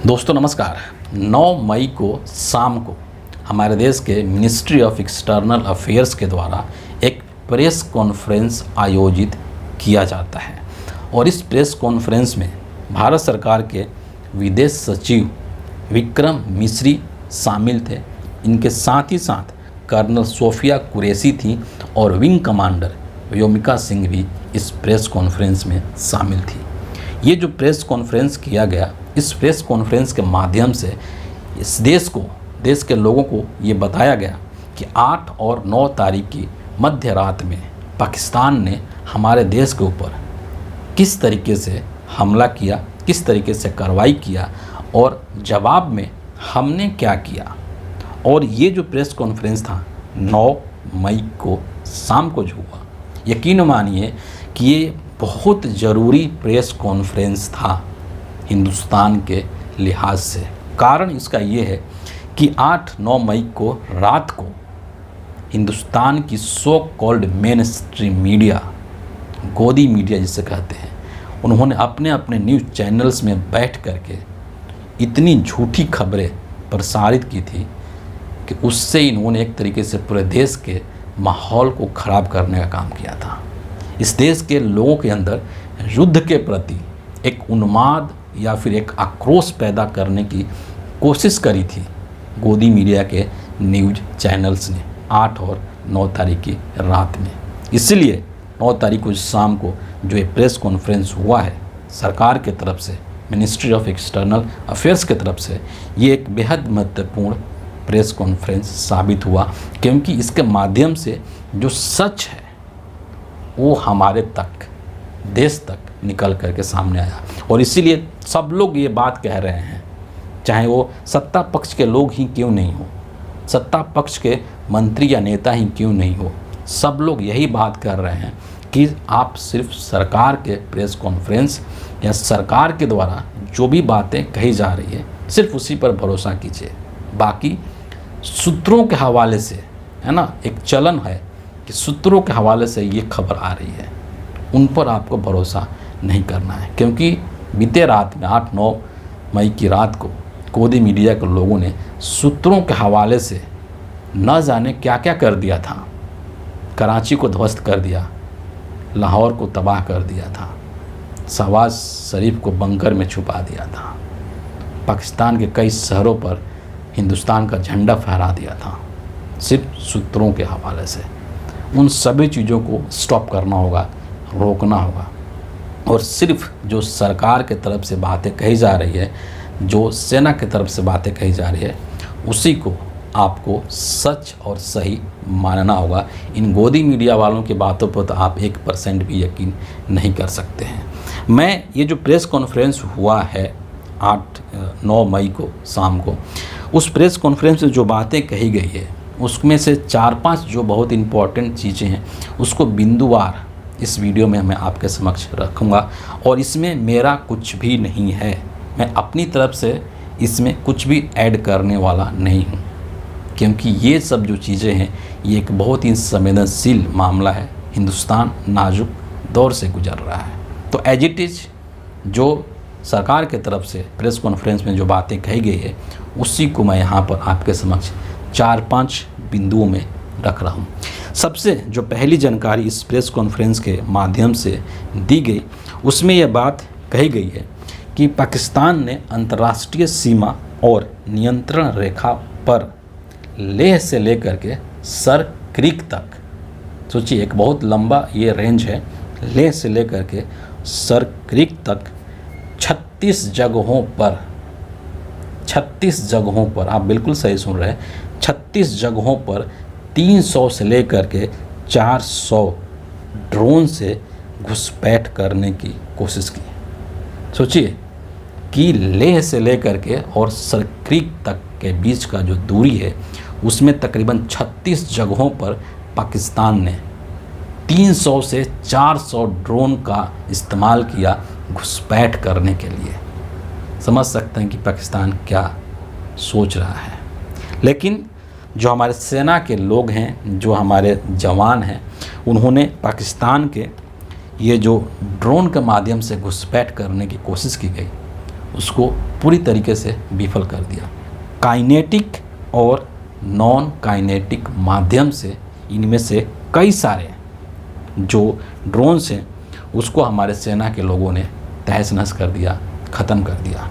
दोस्तों नमस्कार। 9 मई को शाम को हमारे देश के मिनिस्ट्री ऑफ एक्सटर्नल अफेयर्स के द्वारा एक प्रेस कॉन्फ्रेंस आयोजित किया जाता है और इस प्रेस कॉन्फ्रेंस में भारत सरकार के विदेश सचिव विक्रम मिस्री शामिल थे। इनके साथ ही साथ कर्नल सोफिया कुरैशी थी और विंग कमांडर व्योमिका सिंह भी इस प्रेस कॉन्फ्रेंस में शामिल थी। ये जो प्रेस कॉन्फ्रेंस किया गया, इस प्रेस कॉन्फ्रेंस के माध्यम से इस देश के लोगों को ये बताया गया कि 8 और 9 तारीख की मध्य रात में पाकिस्तान ने हमारे देश के ऊपर किस तरीके से हमला किया, किस तरीके से कार्रवाई किया और जवाब में हमने क्या किया। और ये जो प्रेस कॉन्फ्रेंस था 9 मई को शाम को जो हुआ, यकीन मानिए कि ये बहुत ज़रूरी प्रेस कॉन्फ्रेंस था हिंदुस्तान के लिहाज से। कारण इसका ये है कि 8-9 मई को रात को हिंदुस्तान की so called main stream media, गोदी मीडिया जिसे कहते हैं, उन्होंने अपने अपने न्यूज़ चैनल्स में बैठ करके इतनी झूठी खबरें प्रसारित की थी कि उससे इन्होंने एक तरीके से पूरे देश के माहौल को ख़राब करने का काम किया था। इस देश के लोगों के अंदर युद्ध के प्रति एक उन्माद या फिर एक आक्रोश पैदा करने की कोशिश करी थी गोदी मीडिया के न्यूज़ चैनल्स ने 8 और 9 तारीख की रात में। इसलिए 9 तारीख को शाम को जो ये प्रेस कॉन्फ्रेंस हुआ है सरकार के तरफ से, मिनिस्ट्री ऑफ एक्सटर्नल अफेयर्स के तरफ से, ये एक बेहद महत्वपूर्ण प्रेस कॉन्फ्रेंस साबित हुआ, क्योंकि इसके माध्यम से जो सच है वो हमारे तक, देश तक निकल करके सामने आया। और इसीलिए सब लोग ये बात कह रहे हैं, चाहे वो सत्ता पक्ष के लोग ही क्यों नहीं हो, सत्ता पक्ष के मंत्री या नेता ही क्यों नहीं हो, सब लोग यही बात कर रहे हैं कि आप सिर्फ सरकार के प्रेस कॉन्फ्रेंस या सरकार के द्वारा जो भी बातें कही जा रही है सिर्फ उसी पर भरोसा कीजिए। बाकी सूत्रों के हवाले से, है ना, एक चलन है कि सूत्रों के हवाले से ये खबर आ रही है, उन पर आपको भरोसा नहीं करना है। क्योंकि बीते रात में 8-9 मई की रात को गोदी मीडिया के लोगों ने सूत्रों के हवाले से न जाने क्या क्या कर दिया था। कराची को ध्वस्त कर दिया, लाहौर को तबाह कर दिया था, शहबाज शरीफ को बंकर में छुपा दिया था, पाकिस्तान के कई शहरों पर हिंदुस्तान का झंडा फहरा दिया था, सिर्फ सूत्रों के हवाले से। उन सभी चीज़ों को स्टॉप करना होगा, रोकना होगा। और सिर्फ जो सरकार के तरफ से बातें कही जा रही है, जो सेना की तरफ से बातें कही जा रही है, उसी को आपको सच और सही मानना होगा। इन गोदी मीडिया वालों की बातों पर तो आप 1% भी यकीन नहीं कर सकते हैं। मैं ये जो प्रेस कॉन्फ्रेंस हुआ है 8-9 मई को शाम को, उस प्रेस कॉन्फ्रेंस में जो बातें कही गई है उसमें से 4-5 जो बहुत इम्पॉर्टेंट चीज़ें हैं उसको बिंदुवार इस वीडियो में मैं आपके समक्ष रखूँगा। और इसमें मेरा कुछ भी नहीं है, मैं अपनी तरफ से इसमें कुछ भी ऐड करने वाला नहीं हूँ, क्योंकि ये सब जो चीज़ें हैं ये एक बहुत ही संवेदनशील मामला है। हिंदुस्तान नाजुक दौर से गुजर रहा है। तो एज इट इज़ जो सरकार के तरफ से प्रेस कॉन्फ्रेंस में जो बातें कही गई है उसी को मैं यहाँ पर आपके समक्ष 4-5 बिंदुओं में रख रहा हूँ। सबसे जो पहली जानकारी इस प्रेस कॉन्फ्रेंस के माध्यम से दी गई उसमें यह बात कही गई है कि पाकिस्तान ने अंतर्राष्ट्रीय सीमा और नियंत्रण रेखा पर लेह से लेकर के सर क्रीक तक, सोचिए एक बहुत लंबा ये रेंज है, लेह से लेकर के सर क्रीक तक 36 जगहों पर, आप बिल्कुल सही सुन रहे हैं, 36 जगहों पर 300 से लेकर के 400 ड्रोन से घुसपैठ करने की कोशिश की। सोचिए कि लेह से लेकर के और सरक्रीक तक के बीच का जो दूरी है उसमें तकरीबन 36 जगहों पर पाकिस्तान ने 300 से 400 ड्रोन का इस्तेमाल किया घुसपैठ करने के लिए। समझ सकते हैं कि पाकिस्तान क्या सोच रहा है। लेकिन जो हमारे सेना के लोग हैं, जो हमारे जवान हैं, उन्होंने पाकिस्तान के ये जो ड्रोन के माध्यम से घुसपैठ करने की कोशिश की गई उसको पूरी तरीके से विफल कर दिया। काइनेटिक और नॉन काइनेटिक माध्यम से इनमें से कई सारे जो ड्रोन्स हैं उसको हमारे सेना के लोगों ने तहस नहस कर दिया, ख़त्म कर दिया।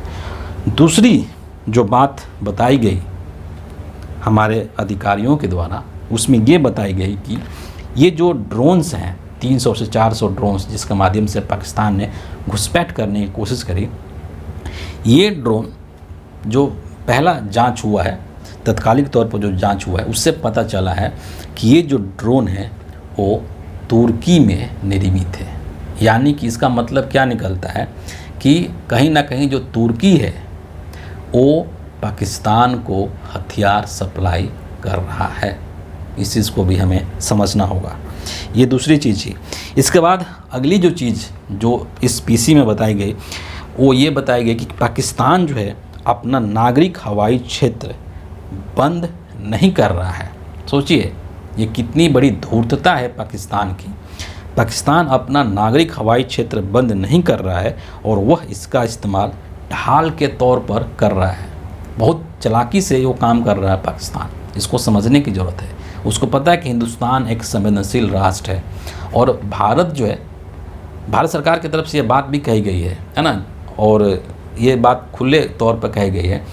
दूसरी जो बात बताई गई हमारे अधिकारियों के द्वारा, उसमें ये बताई गई कि ये जो ड्रोन्स हैं 300 से 400 ड्रोन्स जिसके माध्यम से पाकिस्तान ने घुसपैठ करने की कोशिश करी, ये ड्रोन जो पहला जांच हुआ है, तत्कालिक तौर पर जो जांच हुआ है उससे पता चला है कि ये जो ड्रोन है वो तुर्की में निर्मित है। यानी कि इसका मतलब क्या निकलता है कि कहीं ना कहीं जो तुर्की है वो पाकिस्तान को हथियार सप्लाई कर रहा है। इस चीज़ को भी हमें समझना होगा। ये दूसरी चीज़ थी। इसके बाद अगली जो चीज़ जो इस पीसी में बताई गई वो ये बताई गई कि पाकिस्तान जो है अपना नागरिक हवाई क्षेत्र बंद नहीं कर रहा है। सोचिए ये कितनी बड़ी धूर्तता है पाकिस्तान की। पाकिस्तान अपना नागरिक हवाई क्षेत्र बंद नहीं कर रहा है और वह इसका इस्तेमाल ढाल के तौर पर कर रहा है। बहुत चालाकी से वो काम कर रहा है पाकिस्तान। इसको समझने की ज़रूरत है। उसको पता है कि हिंदुस्तान एक संवेदनशील राष्ट्र है और भारत जो है, भारत सरकार की तरफ से ये बात भी कही गई है ना, और ये बात खुले तौर पर कही गई है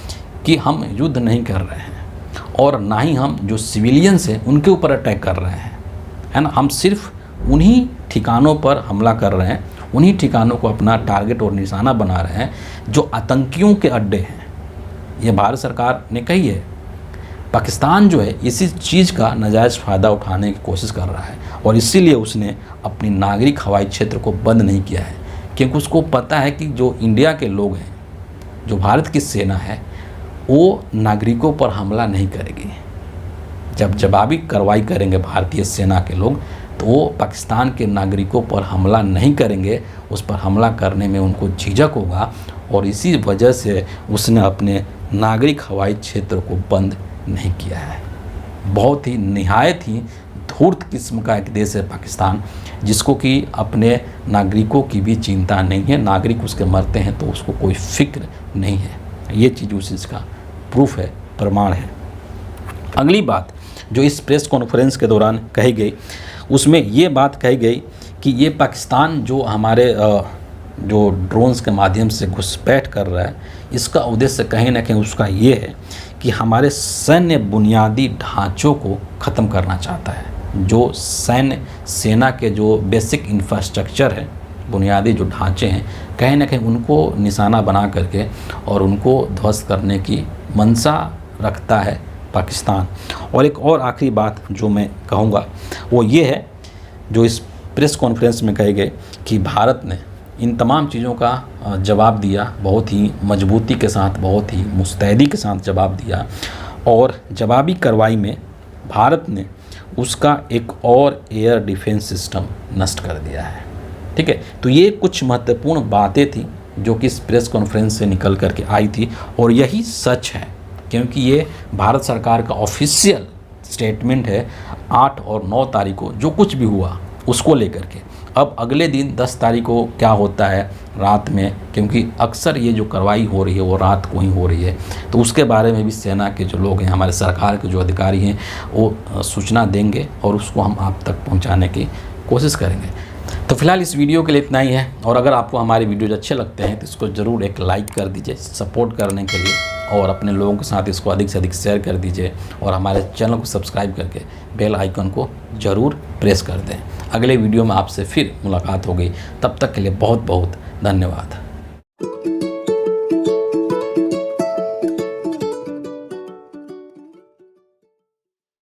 कि हम युद्ध नहीं कर रहे हैं और ना ही हम जो सिविलियंस हैं उनके ऊपर अटैक कर रहे हैं, है ना। हम सिर्फ उन्हीं ठिकानों पर हमला कर रहे हैं, उन्हीं ठिकानों को अपना टारगेट और निशाना बना रहे हैं जो आतंकियों के अड्डे हैं। ये भारत सरकार ने कही है। पाकिस्तान जो है इसी चीज़ का नाजायज़ फ़ायदा उठाने की कोशिश कर रहा है और इसीलिए उसने अपनी नागरिक हवाई क्षेत्र को बंद नहीं किया है, क्योंकि उसको पता है कि जो इंडिया के लोग हैं, जो भारत की सेना है, वो नागरिकों पर हमला नहीं करेगी। जब जवाबी कार्रवाई करेंगे भारतीय सेना के लोग तो वो पाकिस्तान के नागरिकों पर हमला नहीं करेंगे। उस पर हमला करने में उनको झिझक होगा और इसी वजह से उसने अपने नागरिक हवाई क्षेत्र को बंद नहीं किया है। बहुत ही निहायत ही धूर्त किस्म का एक देश है पाकिस्तान, जिसको कि अपने नागरिकों की भी चिंता नहीं है। नागरिक उसके मरते हैं तो उसको कोई फिक्र नहीं है। ये चीज़ उस चीज़ का प्रूफ है, प्रमाण है। अगली बात जो इस प्रेस कॉन्फ्रेंस के दौरान कही गई उसमें ये बात कही गई कि ये पाकिस्तान जो हमारे जो ड्रोन्स के माध्यम से घुसपैठ कर रहा है, इसका उद्देश्य कहीं ना कहीं उसका ये है कि हमारे सैन्य बुनियादी ढांचों को ख़त्म करना चाहता है। जो सैन्य सेना के जो बेसिक इंफ्रास्ट्रक्चर है, बुनियादी जो ढांचे हैं, कहीं ना कहीं उनको निशाना बना करके और उनको ध्वस्त करने की मंशा रखता है पाकिस्तान। और एक और आखिरी बात जो मैं कहूँगा वो ये है जो इस प्रेस कॉन्फ्रेंस में कही गई कि भारत ने इन तमाम चीज़ों का जवाब दिया, बहुत ही मजबूती के साथ, बहुत ही मुस्तैदी के साथ जवाब दिया और जवाबी कार्रवाई में भारत ने उसका एक और एयर डिफेंस सिस्टम नष्ट कर दिया है। ठीक है, तो ये कुछ महत्वपूर्ण बातें थी जो कि इस प्रेस कॉन्फ्रेंस से निकल कर के आई थी और यही सच है, क्योंकि ये भारत सरकार का ऑफिशियल स्टेटमेंट है 8 और 9 तारीख को जो कुछ भी हुआ उसको लेकर के। अब अगले दिन 10 तारीख को क्या होता है रात में, क्योंकि अक्सर ये जो कार्रवाई हो रही है वो रात को ही हो रही है, तो उसके बारे में भी सेना के जो लोग हैं, हमारे सरकार के जो अधिकारी हैं, वो सूचना देंगे और उसको हम आप तक पहुंचाने की कोशिश करेंगे। तो फिलहाल इस वीडियो के लिए इतना ही है और अगर आपको हमारे वीडियोज अच्छे लगते हैं तो इसको ज़रूर एक लाइक कर दीजिए सपोर्ट करने के लिए, और अपने लोगों के साथ इसको अधिक से अधिक शेयर कर दीजिए और हमारे चैनल को सब्सक्राइब करके बेल आइकन को ज़रूर प्रेस कर दें। अगले वीडियो में आपसे फिर मुलाकात होगी, तब तक के लिए बहुत बहुत धन्यवाद।